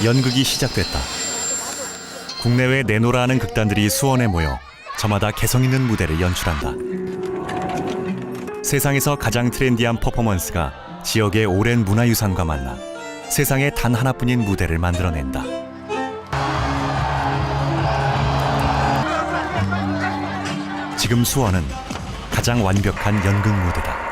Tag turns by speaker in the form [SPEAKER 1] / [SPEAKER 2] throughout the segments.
[SPEAKER 1] 연극이 시작됐다. 국내외 내노라 하는 극단들이 수원에 모여 저마다 개성 있는 무대를 연출한다. 세상에서 가장 트렌디한 퍼포먼스가 지역의 오랜 문화유산과 만나 세상에 단 하나뿐인 무대를 만들어낸다. 지금 수원은 가장 완벽한 연극 무대다.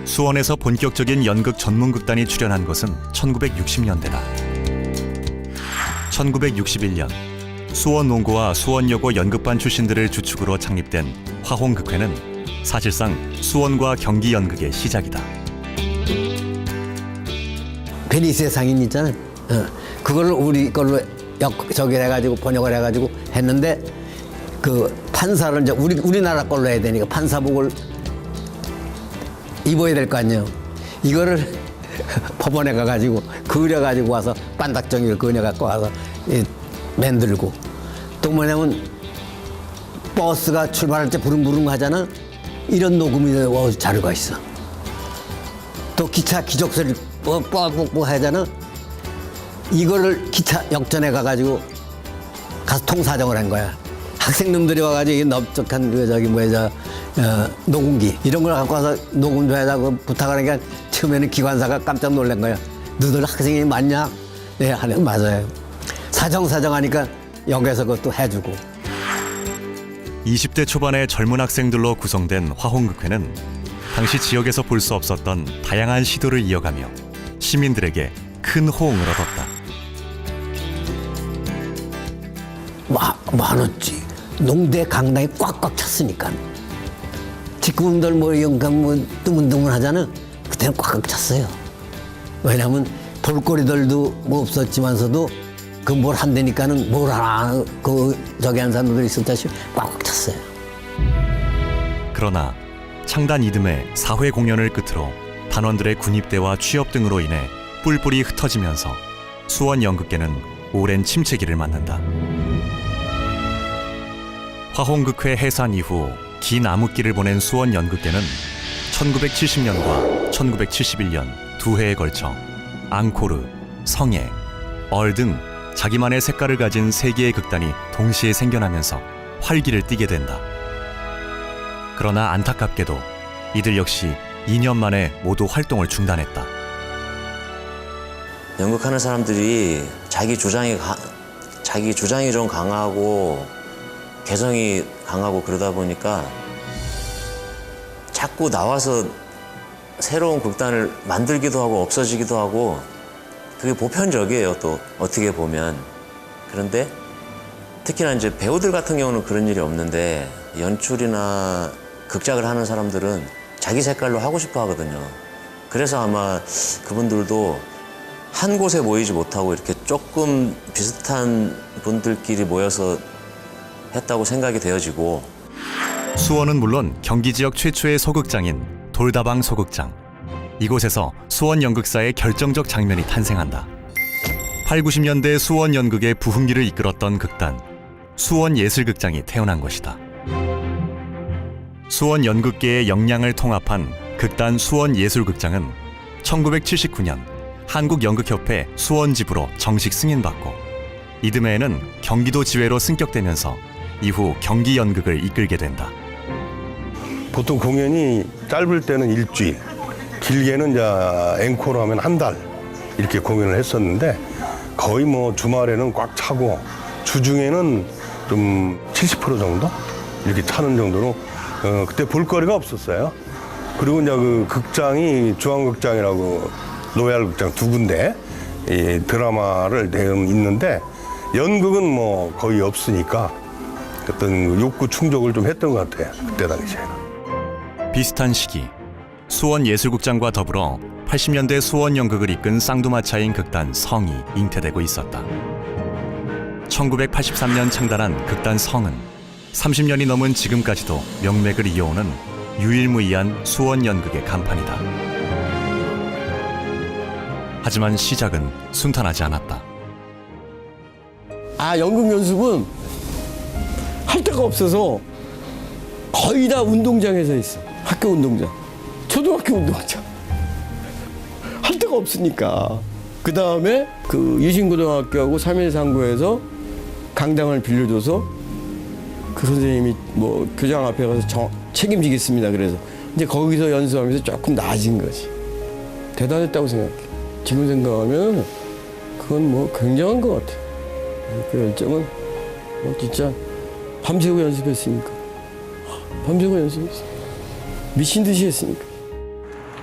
[SPEAKER 1] 수원에서 본격적인 연극 전문극단이 출연한 것은 1960년대다. 1961년 수원농고와 수원여고 연극반 출신들을 주축으로 창립된 화홍극회는 사실상 수원과 경기 연극의 시작이다.
[SPEAKER 2] 베니스의 상인 있잖아요. 그걸 우리 걸로 저기 해가지고 번역을 해가지고 했는데 그 판사를 이제 우리나라 걸로 해야 되니까 판사복을 입어야 될 거 아니에요. 이거를 법원에 가가지고 그려가지고 와서 반닥정이를 그려갖고 와서 만들고, 또 뭐냐면 버스가 출발할 때 부릉부릉 하잖아. 이런 녹음이 자료가 있어. 또 기차 기적소리 뽀뽀뽀 하잖아. 이거를 기차 역전에 가가지고 가서 통사정을 한 거야. 학생놈들이 와가지고 이 넓적한 그 저기 녹음기 이런 걸 갖고 와서 녹음 좀 해자고 부탁하니까 처음에는 기관사가 깜짝 놀란 거야. 너들 학생이 맞냐? 네, 하는 맞아요. 사정하니까 역에서 그것도 해주고.
[SPEAKER 1] 20대 초반의 젊은 학생들로 구성된 화홍극회는 당시 지역에서 볼 수 없었던 다양한 시도를 이어가며 시민들에게 큰 호응을 얻었다.
[SPEAKER 2] 많았지. 농대 강당이 꽉꽉 찼으니까. 직구분들 영감 드문드문 하잖아. 그때는 꽉꽉 찼어요. 왜냐면 볼거리들도 없었지만서도 그 뭘 한다니까는 뭘 하나 저기 한 사람들이 있었다시 꽉꽉 찼어요.
[SPEAKER 1] 그러나 창단 이듬해 사회 공연을 끝으로 단원들의 군입대와 취업 등으로 인해 뿔뿔이 흩어지면서 수원 연극계는 오랜 침체기를 맞는다. 화홍극회 해산 이후 긴 암흑기를 보낸 수원 연극계는 1970년과 1971년 두 해에 걸쳐 앙코르, 성애, 얼 등 자기만의 색깔을 가진 세 개의 극단이 동시에 생겨나면서 활기를 띠게 된다. 그러나 안타깝게도 이들 역시 2년 만에 모두 활동을 중단했다.
[SPEAKER 3] 연극하는 사람들이 자기 주장이 좀 강하고 개성이 강하고 그러다 보니까 자꾸 나와서 새로운 극단을 만들기도 하고 없어지기도 하고 그게 보편적이에요, 또 어떻게 보면. 그런데 특히나 이제 배우들 같은 경우는 그런 일이 없는데 연출이나 극작을 하는 사람들은 자기 색깔로 하고 싶어 하거든요. 그래서 아마 그분들도 한 곳에 모이지 못하고 이렇게 조금 비슷한 분들끼리 모여서 했다고 생각이 되어지고.
[SPEAKER 1] 수원은 물론 경기 지역 최초의 소극장인 돌다방 소극장. 이곳에서 수원 연극사의 결정적 장면이 탄생한다. 8, 90년대 수원 연극의 부흥기를 이끌었던 극단 수원 예술극장이 태어난 것이다. 수원 연극계의 역량을 통합한 극단 수원 예술극장은 1979년 한국연극협회 수원지부로 정식 승인받고 이듬해에는 경기도 지회로 승격되면서 이후 경기 연극을 이끌게 된다.
[SPEAKER 4] 보통 공연이 짧을 때는 일주일, 길게는 이제 앵콜로 하면 한 달 이렇게 공연을 했었는데 거의 뭐 주말에는 꽉 차고 주중에는 좀 70% 정도 이렇게 차는 정도로 그때 볼거리가 없었어요. 그리고 이제 그 극장이 중앙극장이라고 로얄극장 두 군데 이 드라마를 대응 있는데 연극은 뭐 거의 없으니까 어떤 욕구 충족을 좀 했던 것 같아요. 그때 당시에는.
[SPEAKER 1] 비슷한 시기 수원예술극장과 더불어 80년대 수원 연극을 이끈 쌍두마차인 극단 성이 잉태되고 있었다. 1983년 창단한 극단 성은 30년이 넘은 지금까지도 명맥을 이어오는 유일무이한 수원 연극의 간판이다. 하지만 시작은 순탄하지 않았다.
[SPEAKER 5] 연극 연습은 할 데가 없어서 거의 다 운동장에서 했어. 학교 운동장, 초등학교 운동장. 할 데가 없으니까. 그 다음에 그 유신고등학교하고 3.1상구에서 강당을 빌려줘서 그 선생님이 뭐 교장 앞에 가서 책임지겠습니다. 그래서 이제 거기서 연습하면서 조금 나아진 거지. 대단했다고 생각해. 지금 생각하면 그건 뭐 굉장한 것 같아. 그 열정은 뭐 진짜 밤새고 연습했으니까. 밤새고 연습했어. 미친 듯이 했으니까.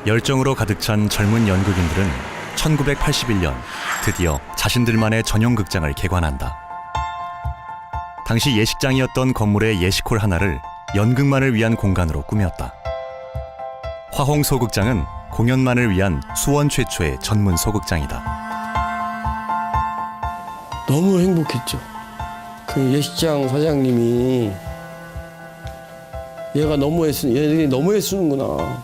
[SPEAKER 1] 열정으로 가득 찬 젊은 연극인들은 1981년 드디어 자신들만의 전용 극장을 개관한다. 당시 예식장이었던 건물의 예식홀 하나를 연극만을 위한 공간으로 꾸몄다. 화홍 소극장은 공연만을 위한 수원 최초의 전문 소극장이다.
[SPEAKER 5] 너무 행복했죠. 그 예식장 사장님이 얘들이 너무 애쓰는구나.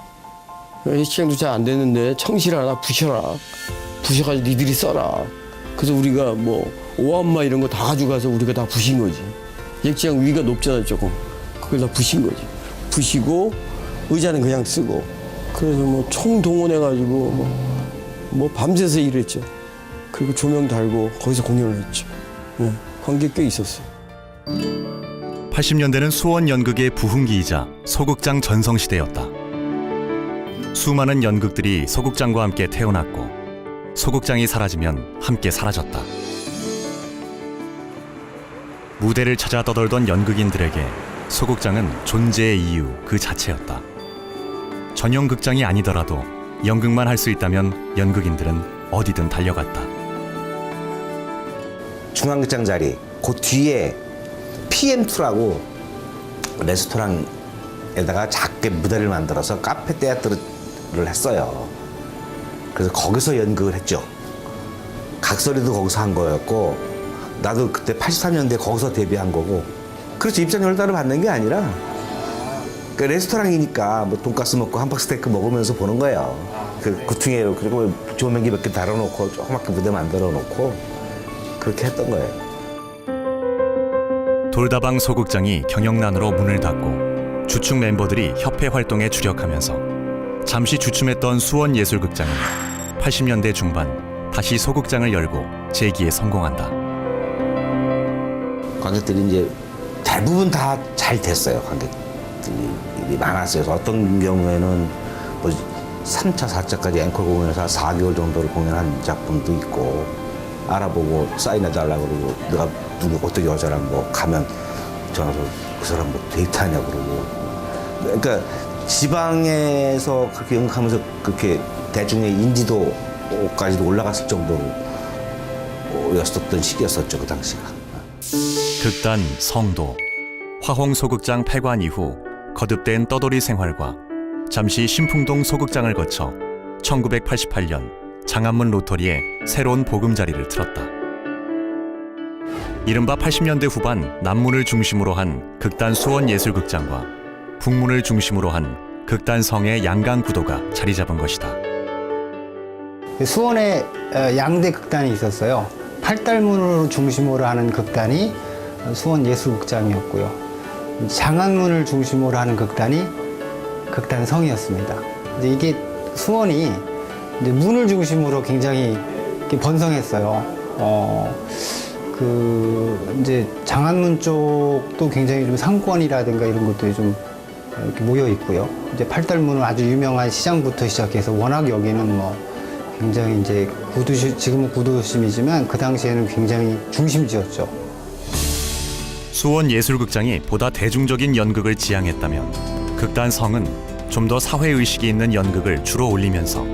[SPEAKER 5] 예식장도 잘 안 됐는데 청실하라, 부셔라. 부셔가지고 니들이 써라. 그래서 우리가 뭐 오한마 이런 거 다 가져가서 우리가 다 부신 거지. 예식장 위가 높잖아 조금. 그걸 다 부신 거지. 부시고 의자는 그냥 쓰고. 그래서 뭐 총 동원해가지고 뭐 밤새서 일했죠. 그리고 조명 달고 거기서 공연을 했죠. 관객 꽤 있었어요.
[SPEAKER 1] 80년대는 수원 연극의 부흥기이자 소극장 전성시대였다. 수많은 연극들이 소극장과 함께 태어났고 소극장이 사라지면 함께 사라졌다. 무대를 찾아 떠돌던 연극인들에게 소극장은 존재의 이유 그 자체였다. 전용 극장이 아니더라도 연극만 할 수 있다면 연극인들은 어디든 달려갔다.
[SPEAKER 6] 중앙극장 자리 그 뒤에 PM2라고 레스토랑에다가 작게 무대를 만들어서 카페 테아트를 했어요. 그래서 거기서 연극을 했죠. 각설이도 거기서 한 거였고 나도 그때 83년대 거기서 데뷔한 거고. 그렇죠. 입장 열달을 받는 게 아니라 그 레스토랑이니까 뭐 돈가스 먹고 함박 스테이크 먹으면서 보는 거예요. 그 구퉁에 그리고 조명기 몇 개 달아놓고 조그맣게 무대 만들어 놓고 그렇게 했던 거예요.
[SPEAKER 1] 돌다방 소극장이 경영난으로 문을 닫고 주축 멤버들이 협회 활동에 주력하면서 잠시 주춤했던 수원예술극장은 80년대 중반 다시 소극장을 열고 재기에 성공한다.
[SPEAKER 6] 관객들이 이제 대부분 다 잘 됐어요. 관객들이 많았어요. 어떤 경우에는 뭐 3차, 4차까지 앵콜 공연에서 4개월 정도를 공연한 작품도 있고 알아보고 사인해달라고 그러고 내가 누구 어떤 여자랑 뭐 가면 전화서 그 사람 뭐 데이트하냐고 그러고. 그러니까 지방에서 그렇게 연극하면서 그렇게 대중의 인지도까지도 올라갔을 정도로 였었던 시기였었죠, 그 당시가.
[SPEAKER 1] 극단 성도, 화홍 소극장 폐관 이후 거듭된 떠돌이 생활과 잠시 신풍동 소극장을 거쳐 1988년 장안문 로터리에 새로운 보금자리를 틀었다. 이른바 80년대 후반 남문을 중심으로 한 극단 수원예술극장과 북문을 중심으로 한 극단 성의 양강 구도가 자리 잡은 것이다.
[SPEAKER 7] 수원에 양대 극단이 있었어요. 팔달문을 중심으로 하는 극단이 수원예술극장이었고요. 장안문을 중심으로 하는 극단이 극단성이었습니다. 이제 이게 수원이 이제 문을 중심으로 굉장히 이렇게 번성했어요. 이제 장안문 쪽도 굉장히 좀 상권이라든가 이런 것들이 좀 이렇게 모여 있고요. 이제 팔달문은 아주 유명한 시장부터 시작해서 워낙 여기는 뭐 굉장히 이제 지금은 구도심이지만 그 당시에는 굉장히 중심지였죠.
[SPEAKER 1] 수원예술극장이 보다 대중적인 연극을 지향했다면 극단성은 좀 더 사회의식이 있는 연극을 주로 올리면서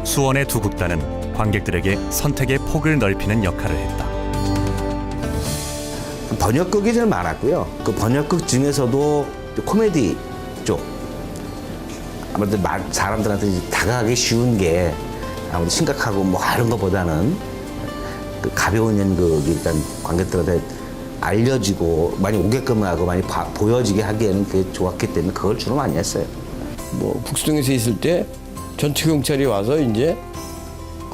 [SPEAKER 1] 수원의 두 극단은 관객들에게 선택의 폭을 넓히는 역할을 했다.
[SPEAKER 6] 번역극이 제일 많았고요. 그 번역극 중에서도 코미디 쪽 아무래도 사람들한테 이제 다가가기 쉬운 게 아무래도 심각하고 뭐 이런 것보다는 그 가벼운 연극이 일단 관객들한테 알려지고 많이 오게끔 하고 많이 보여지게 하기에는 그게 좋았기 때문에 그걸 주로 많이 했어요.
[SPEAKER 5] 뭐 북수동에서 있을 때 전투 경찰이 와서 이제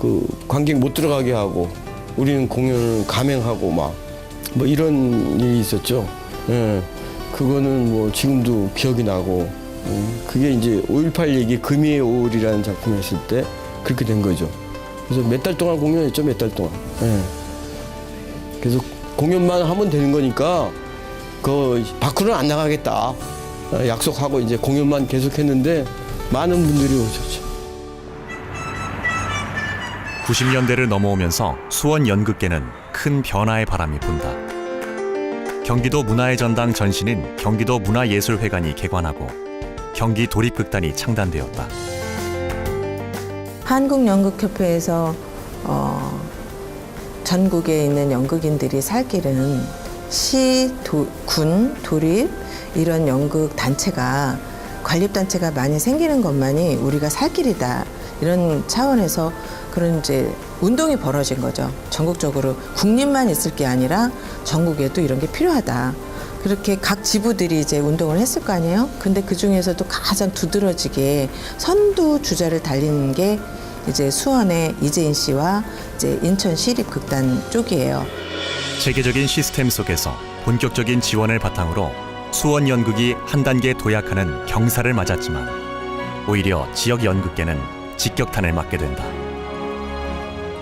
[SPEAKER 5] 그 관객 못 들어가게 하고 우리는 공연을 감행하고 막 뭐 이런 일이 있었죠. 예, 그거는 뭐 지금도 기억이 나고 그게 이제 5.18 얘기 금이의 5월이라는 작품을 했을 때 그렇게 된 거죠. 그래서 몇 달 동안 공연했죠, 몇 달 동안. 예. 그래서 공연만 하면 되는 거니까 그 밖으로는 안 나가겠다 약속하고 이제 공연만 계속했는데 많은 분들이 오셨죠.
[SPEAKER 1] 90년대를 넘어오면서 수원 연극계는 큰 변화의 바람이 분다. 경기도 문화의 전당 전신인 경기도 문화예술회관이 개관하고 경기 도립극단이 창단되었다.
[SPEAKER 8] 한국연극협회에서 전국에 있는 연극인들이 살 길은 시, 군, 도립 이런 연극 단체가 관립단체가 많이 생기는 것만이 우리가 살 길이다. 이런 차원에서 그런 이제 운동이 벌어진 거죠. 전국적으로 국립만 있을 게 아니라 전국에도 이런 게 필요하다. 그렇게 각 지부들이 이제 운동을 했을 거 아니에요? 근데 그 중에서도 가장 두드러지게 선두 주자를 달리는 게 이제 수원의 이재인 씨와 이제 인천 시립극단 쪽이에요.
[SPEAKER 1] 체계적인 시스템 속에서 본격적인 지원을 바탕으로 수원 연극이 한 단계 도약하는 경사를 맞았지만 오히려 지역 연극계는 직격탄을 맞게 된다.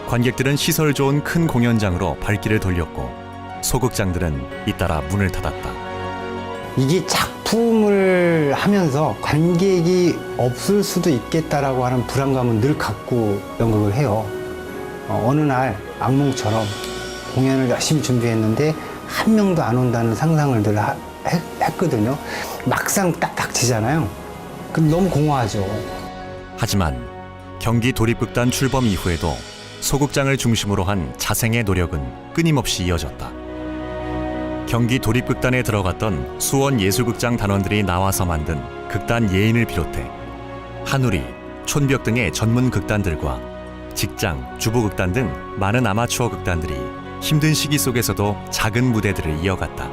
[SPEAKER 1] 관객들은 시설 좋은 큰 공연장으로 발길을 돌렸고 소극장들은 잇따라 문을 닫았다.
[SPEAKER 7] 이게 작품을 하면서 관객이 없을 수도 있겠다라고 하는 불안감은 늘 갖고 연극을 해요. 어느 날 악몽처럼 공연을 열심히 준비했는데 한 명도 안 온다는 상상을 늘 했거든요. 막상 딱 닥치잖아요. 그럼 너무 공허하죠.
[SPEAKER 1] 하지만 경기 도립극단 출범 이후에도 소극장을 중심으로 한 자생의 노력은 끊임없이 이어졌다. 경기 도립극단에 들어갔던 수원 예술극장 단원들이 나와서 만든 극단 예인을 비롯해 한우리, 촌벽 등의 전문 극단들과 직장, 주부극단 등 많은 아마추어 극단들이 힘든 시기 속에서도 작은 무대들을 이어갔다.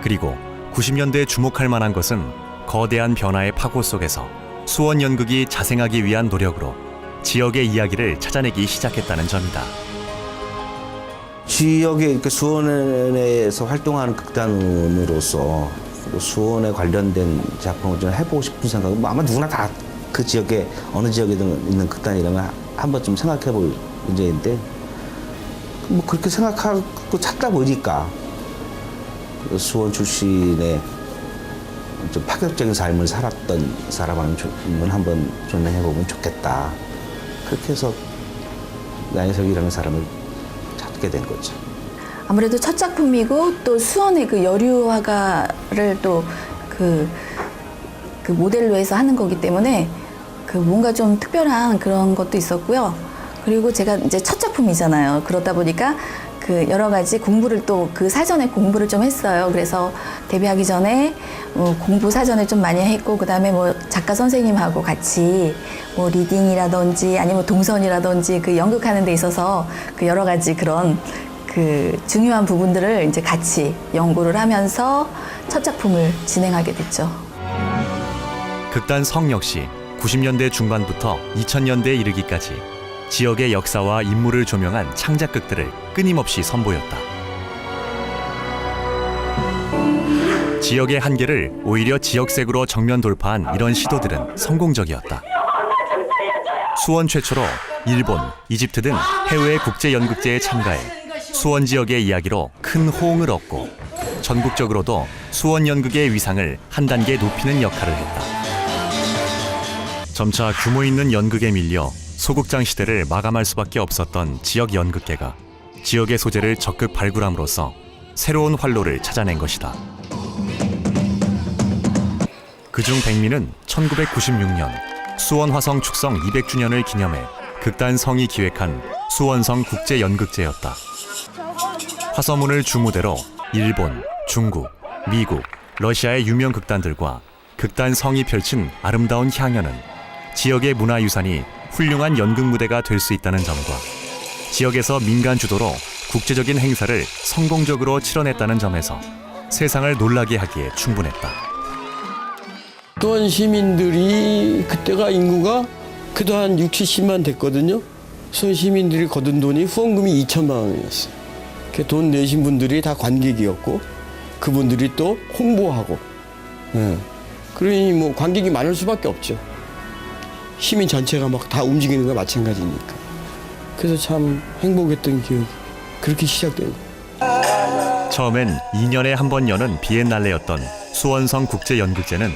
[SPEAKER 1] 그리고 90년대에 주목할 만한 것은 거대한 변화의 파고 속에서 수원 연극이 자생하기 위한 노력으로 지역의 이야기를 찾아내기 시작했다는 점이다.
[SPEAKER 6] 지역에 이렇게 수원에서 활동하는 극단으로서 수원에 관련된 작품을 좀 해보고 싶은 생각은 아마 누구나 다 그 지역에 어느 지역에든 있는 극단이라면 한 번쯤 생각해볼 문제인데 뭐 그렇게 생각하고 찾다 보니까 수원 출신의 좀 파격적인 삶을 살았던 사람을 한번 조명해보면 좋겠다. 그렇게 해서 나혜석이라는 사람을 찾게 된 거죠.
[SPEAKER 9] 아무래도 첫 작품이고 또 수원의 그 여류화가를 또 그 모델로 해서 하는 거기 때문에 그 뭔가 좀 특별한 그런 것도 있었고요. 그리고 제가 이제 첫 작품이잖아요. 그러다 보니까 그 여러 가지 공부를 또 그 사전에 공부를 좀 했어요. 그래서 데뷔하기 전에 공부 사전을 좀 많이 했고 그다음에 뭐 작가 선생님하고 같이 뭐 리딩이라든지 아니면 동선이라든지 그 연극하는 데 있어서 그 여러 가지 그런 그 중요한 부분들을 이제 같이 연구를 하면서 첫 작품을 진행하게 됐죠.
[SPEAKER 1] 극단 성 역시 90년대 중반부터 2000년대에 이르기까지 지역의 역사와 인물을 조명한 창작극들을 끊임없이 선보였다. 지역의 한계를 오히려 지역색으로 정면 돌파한 이런 시도들은 성공적이었다. 수원 최초로 일본, 이집트 등 해외 국제연극제에 참가해 수원 지역의 이야기로 큰 호응을 얻고 전국적으로도 수원 연극의 위상을 한 단계 높이는 역할을 했다. 점차 규모 있는 연극에 밀려 소극장 시대를 마감할 수밖에 없었던 지역 연극계가 지역의 소재를 적극 발굴함으로써 새로운 활로를 찾아낸 것이다. 그중 백미는 1996년 수원 화성 축성 200주년을 기념해 극단 성이 기획한 수원성 국제연극제였다. 화서문을 주무대로 일본, 중국, 미국, 러시아의 유명 극단들과 극단 성이 펼친 아름다운 향연은 지역의 문화유산이 훌륭한 연극 무대가 될 수 있다는 점과 지역에서 민간 주도로 국제적인 행사를 성공적으로 치러냈다는 점에서 세상을 놀라게 하기에 충분했다.
[SPEAKER 5] 수원 시민들이 그때가 인구가 그도 한 6, 70만 됐거든요. 수원 시민들이 거둔 돈이 후원금이 2천만 원이었어요. 그 돈 내신 분들이 다 관객이었고 그분들이 또 홍보하고 그러니 뭐 관객이 많을 수밖에 없죠. 시민 전체가 막 다 움직이는 거 마찬가지니까. 그래서 참 행복했던 기억이 그렇게 시작된 거예요.
[SPEAKER 1] 처음엔 2년에 한 번 여는 비엔날레였던 수원성 국제연극제는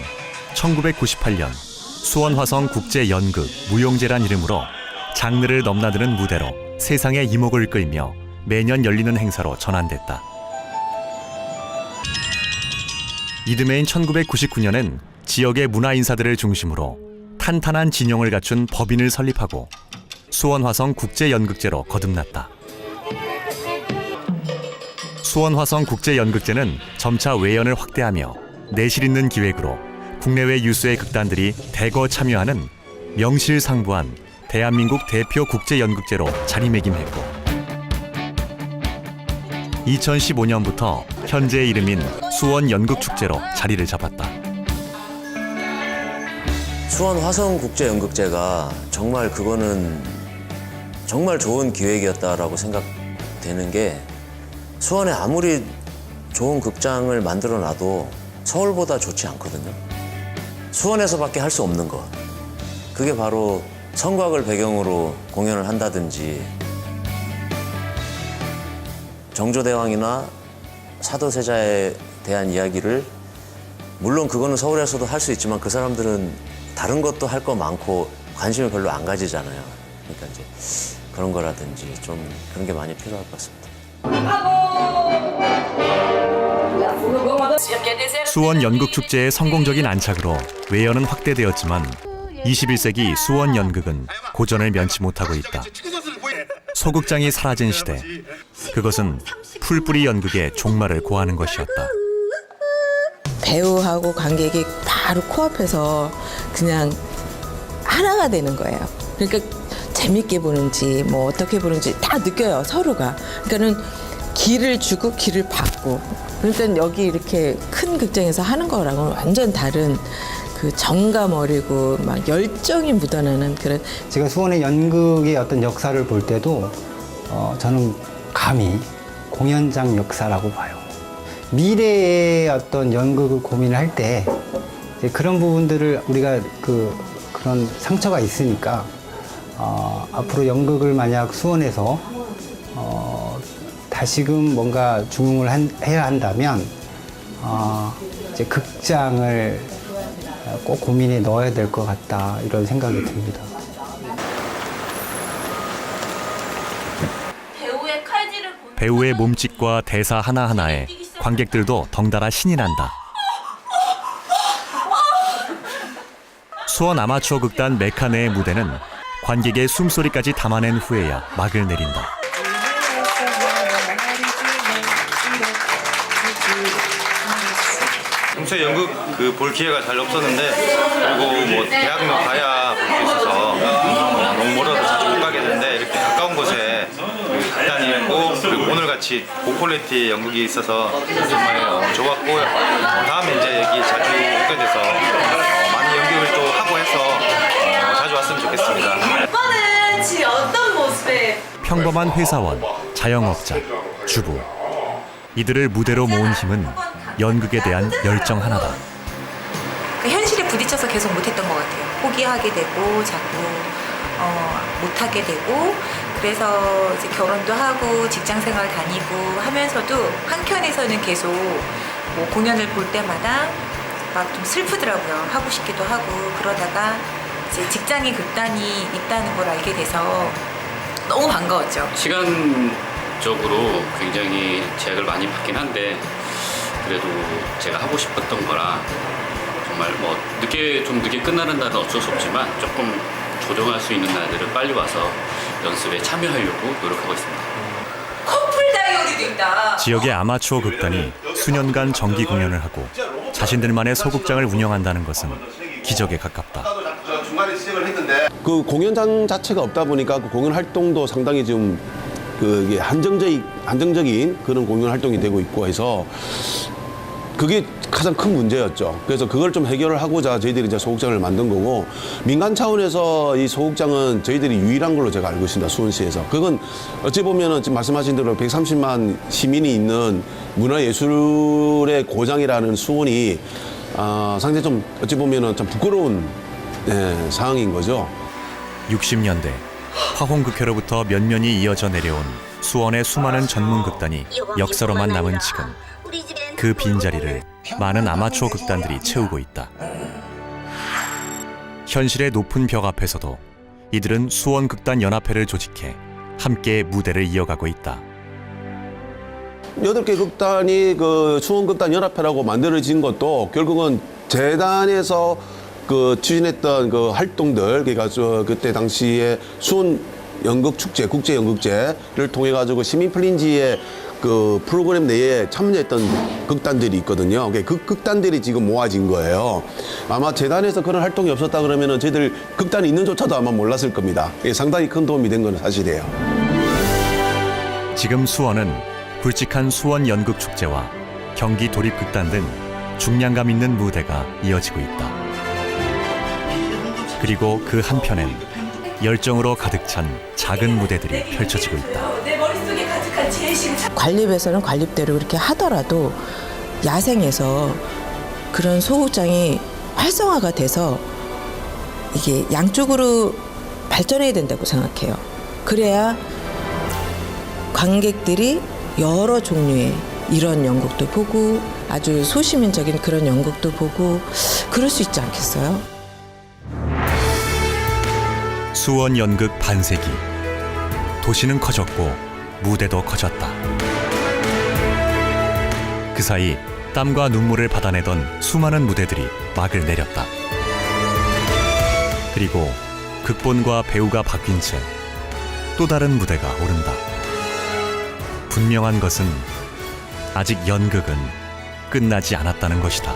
[SPEAKER 1] 1998년 수원화성 국제연극 무용제란 이름으로 장르를 넘나드는 무대로 세상의 이목을 끌며 매년 열리는 행사로 전환됐다. 이듬해인 1999년엔 지역의 문화인사들을 중심으로 탄탄한 진용을 갖춘 법인을 설립하고 수원화성 국제연극제로 거듭났다. 수원화성 국제연극제는 점차 외연을 확대하며 내실 있는 기획으로 국내외 유수의 극단들이 대거 참여하는 명실상부한 대한민국 대표 국제연극제로 자리매김했고 2015년부터 현재의 이름인 수원연극축제로 자리를 잡았다.
[SPEAKER 3] 수원 화성국제연극제가 정말 그거는 정말 좋은 기획이었다라고 생각되는 게 수원에 아무리 좋은 극장을 만들어 놔도 서울보다 좋지 않거든요. 수원에서밖에 할 수 없는 것. 그게 바로 성곽을 배경으로 공연을 한다든지 정조대왕이나 사도세자에 대한 이야기를 물론 그거는 서울에서도 할 수 있지만 그 사람들은 다른 것도 할 거 많고 관심을 별로 안 가지잖아요. 그러니까 이제 그런 거라든지 좀 그런 게 많이 필요할 것 같습니다.
[SPEAKER 1] 수원 연극축제의 성공적인 안착으로 외연은 확대되었지만 21세기 수원 연극은 고전을 면치 못하고 있다. 소극장이 사라진 시대, 그것은 풀뿌리 연극의 종말을 고하는 것이었다.
[SPEAKER 8] 배우하고 관객이 바로 코앞에서 그냥 하나가 되는 거예요. 그러니까 재밌게 보는지 뭐 어떻게 보는지 다 느껴요, 서로가. 그러니까는 기를 주고 기를 받고. 그러니까 여기 이렇게 큰 극장에서 하는 거랑은 완전 다른 그 정감 어리고 막 열정이 묻어나는 그런.
[SPEAKER 7] 제가 수원의 연극의 어떤 역사를 볼 때도 저는 감히 공연장 역사라고 봐요. 미래의 어떤 연극을 고민할 때 그런 부분들을 우리가 그런 상처가 있으니까 앞으로 연극을 만약 수원에서 다시금 뭔가 중흥을 해야 한다면 이제 극장을 꼭 고민에 넣어야 될 것 같다 이런 생각이 듭니다.
[SPEAKER 1] 배우의 몸짓과 대사 하나하나에 관객들도 덩달아 신이 난다. 수원 아마추어 극단 메카네의 무대는 관객의 숨소리까지 담아낸 후에야 막을 내린다.
[SPEAKER 10] 평소에 연극 볼 기회가 잘 없었는데 그리고 뭐 대학로 가야 볼 수 있어서 너무 멀어서 자주 못 가게 되는데 이렇게 가까운 곳에 극단이 있고 그리고 오늘 같이 고퀄리티 연극이 있어서 정말 좋았고 다음에 이제 여기 자주 오게 돼서 많은 연극을 또 하고 해서 자주 왔으면 좋겠습니다.
[SPEAKER 11] 오빠는 지금 어떤 모습에?
[SPEAKER 1] 평범한 회사원, 자영업자, 주부 이들을 무대로 모은 힘은 연극에 대한 열정 하나다.
[SPEAKER 11] 그 현실에 부딪혀서 계속 못했던 것 같아요. 포기하게 되고 자꾸 못하게 되고 그래서 이제 결혼도 하고 직장생활 다니고 하면서도 한켠에서는 계속 뭐 공연을 볼 때마다 막 좀 슬프더라고요. 하고 싶기도 하고 그러다가 이제 직장이 극단이 있다는 걸 알게 돼서 너무 반가웠죠.
[SPEAKER 12] 시간적으로 굉장히 제약을 많이 받긴 한데 그래도 제가 하고 싶었던 거라 정말 뭐 좀 늦게 끝나는 날은 어쩔 수 없지만 조금 조정할 수 있는 날들은 빨리 와서 연습에 참여하려고 노력하고 있습니다.
[SPEAKER 11] 커플 다이어리도 있다.
[SPEAKER 1] 지역의 아마추어 극단이 수년간 정기 공연을 하고 자신들만의 소극장을 운영한다는 것은 기적에 가깝다.
[SPEAKER 13] 그 공연장 자체가 없다 보니까 그 공연 활동도 상당히 좀 그게 한정적인 그런 공연 활동이 되고 있고 해서 그게 가장 큰 문제였죠. 그래서 그걸 좀 해결을 하고자 저희들이 이제 소극장을 만든 거고, 민간 차원에서 이 소극장은 저희들이 유일한 걸로 제가 알고 있습니다. 수원시에서. 그건 어찌 보면은 지금 말씀하신 대로 130만 시민이 있는 문화예술의 고장이라는 수원이 상당히 좀 어찌 보면은 참 부끄러운 상황인 거죠.
[SPEAKER 1] 60년대 화홍극회로부터 몇 년이 이어져 내려온 수원의 수많은 전문 극단이 역사로만 남은 지금, 그 빈자리를 많은 아마추어 극단들이 채우고 있다. 현실의 높은 벽 앞에서도 이들은 수원극단연합회를 조직해 함께 무대를 이어가고 있다.
[SPEAKER 13] 8개 극단이 그 수원극단연합회라고 만들어진 것도 결국은 재단에서 그 추진했던 그 활동들, 그러니까 그때 당시에 수원 연극축제, 국제연극제를 통해 가지고 시민 플린지의 그 프로그램 내에 참여했던 극단들이 있거든요. 그 극단들이 지금 모아진 거예요. 아마 재단에서 그런 활동이 없었다 그러면은 저희들 극단이 있는 조차도 아마 몰랐을 겁니다. 상당히 큰 도움이 된 건 사실이에요.
[SPEAKER 1] 지금 수원은 굵직한 수원 연극축제와 경기 도립극단 등 중량감 있는 무대가 이어지고 있다. 그리고 그 한편엔 열정으로 가득 찬 작은 무대들이 펼쳐지고 있다.
[SPEAKER 8] 관립에서는 관립대로 그렇게 하더라도 야생에서 그런 소극장이 활성화가 돼서 이게 양쪽으로 발전해야 된다고 생각해요. 그래야 관객들이 여러 종류의 이런 연극도 보고 아주 소시민적인 그런 연극도 보고 그럴 수 있지 않겠어요?
[SPEAKER 1] 수원 연극 반세기. 도시는 커졌고 무대도 커졌다. 그 사이 땀과 눈물을 받아내던 수많은 무대들이 막을 내렸다. 그리고 극본과 배우가 바뀐 채 또 다른 무대가 오른다. 분명한 것은 아직 연극은 끝나지 않았다는 것이다.